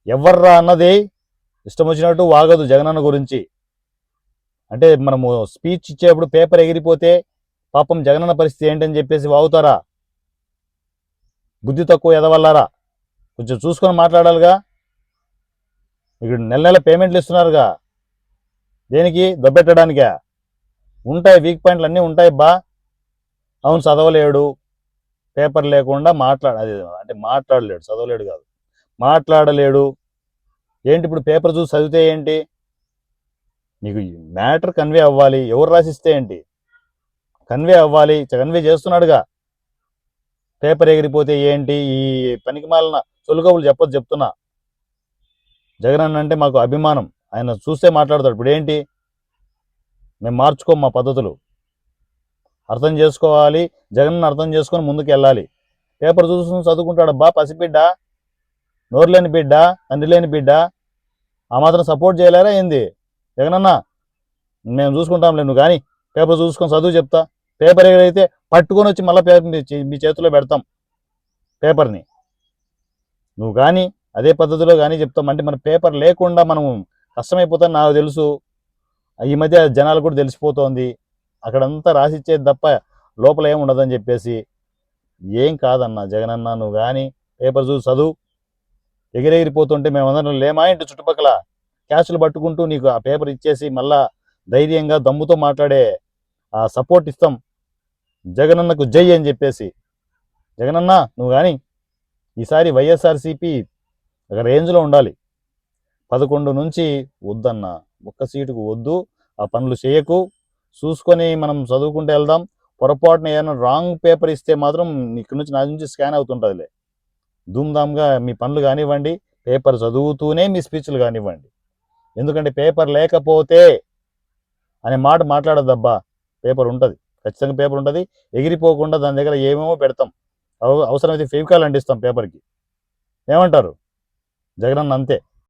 ఎవర్రా అన్నది ఇష్టం వచ్చినట్టు వాగదు జగనన్న గురించి. అంటే మనము స్పీచ్ ఇచ్చేప్పుడు పేపర్ ఎగిరిపోతే పాపం జగనన్న పరిస్థితి ఏంటని చెప్పేసి వాగుతారా? బుద్ధి తక్కువ ఎదవల్లారా, కొంచెం చూసుకొని మాట్లాడాలిగా. ఇక్కడ నెల నెల పేమెంట్లు ఇస్తున్నారుగా, దేనికి? దొబ్బెట్టడానికా? ఉంటాయి, వీక్ పాయింట్లు అన్నీ ఉంటాయి బా. అవును, చదవలేడు, పేపర్ లేకుండా అది అంటే మాట్లాడలేడు, చదవలేడు కాదు, మాట్లాడలేడు. ఏంటి ఇప్పుడు పేపర్ చూసి చదివితే ఏంటి? మీకు మ్యాటర్ కన్వే అవ్వాలి, ఎవరు రాసిస్తే ఏంటి, కన్వే అవ్వాలి. కన్వే చేస్తున్నాడుగా. పేపర్ ఎగిరిపోతే ఏంటి? ఈ పనికి మాలిన సొలుకవులు చెప్తున్నా. జగన్ అంటే మాకు అభిమానం, ఆయన చూస్తే మాట్లాడతాడు. ఇప్పుడు ఏంటి? మేము మార్చుకోం మా పద్ధతులు, అర్థం చేసుకోవాలి. జగన్ అర్థం చేసుకొని ముందుకు వెళ్ళాలి. పేపర్ చూసుకుని చదువుకుంటాడబ్బా పసిబిడ్డ, నోరు లేని బిడ్డ, తండ్రి లేని బిడ్డ. ఆ మాత్రం సపోర్ట్ చేయలేరా ఏంది? జగనన్నా మేము చూసుకుంటాంలే, నువ్వు కానీ పేపర్ చూసుకొని చదువు చెప్తా. పేపర్ ఎగరైతే పట్టుకొని వచ్చి మళ్ళీ పేపర్ మీ చేతిలో పెడతాం పేపర్ని. నువ్వు కానీ అదే పద్ధతిలో కానీ చెప్తాం. అంటే మన పేపర్ లేకుండా మనం కష్టమైపోతాను నాకు తెలుసు. ఈ మధ్య జనాలు కూడా తెలిసిపోతోంది, అక్కడంతా రాసిచ్చేది తప్ప లోపల ఏమి ఉండదని చెప్పేసి. ఏం కాదన్నా జగనన్న, నువ్వు కానీ పేపర్ చూసి చదువు. ఎగిరెగిరిపోతుంటే మేమందరం లేమా ఇంటి చుట్టుపక్కల క్యాష్లు పట్టుకుంటూ నీకు ఆ పేపర్ ఇచ్చేసి మళ్ళా ధైర్యంగా దమ్ముతో మాట్లాడే ఆ సపోర్ట్ ఇస్తాం. జగనన్నకు జై అని చెప్పేసి. జగనన్న నువ్వు కానీ ఈసారి వైఎస్ఆర్సీపీ ఒక రేంజ్లో ఉండాలి. 11 నుంచి వద్దన్న, ఒక్క సీటుకు వద్దు, ఆ పనులు చేయకు, చూసుకొని మనం చదువుకుంటూ వెళ్దాం. పొరపాటున ఏమైనా రాంగ్ పేపర్ ఇస్తే మాత్రం ఇక్కడ నుంచి నా నుంచి స్కాన్ అవుతుంటుందిలే. ధూమ్ధామ్గా మీ పనులు కానివ్వండి, పేపర్ చదువుతూనే మీ స్పీచ్లు కానివ్వండి. ఎందుకంటే పేపర్ లేకపోతే అనే మాట మాట్లాడద్దబ్బా. పేపర్ ఉంటుంది, ఖచ్చితంగా పేపర్ ఉంటుంది. ఎగిరిపోకుండా దాని దగ్గర ఏమేమో పెడతాం, అవసరమైతే ఫెవికాల్ అంటిస్తాం పేపర్కి. ఏమంటారు? జగనన్న అంతే.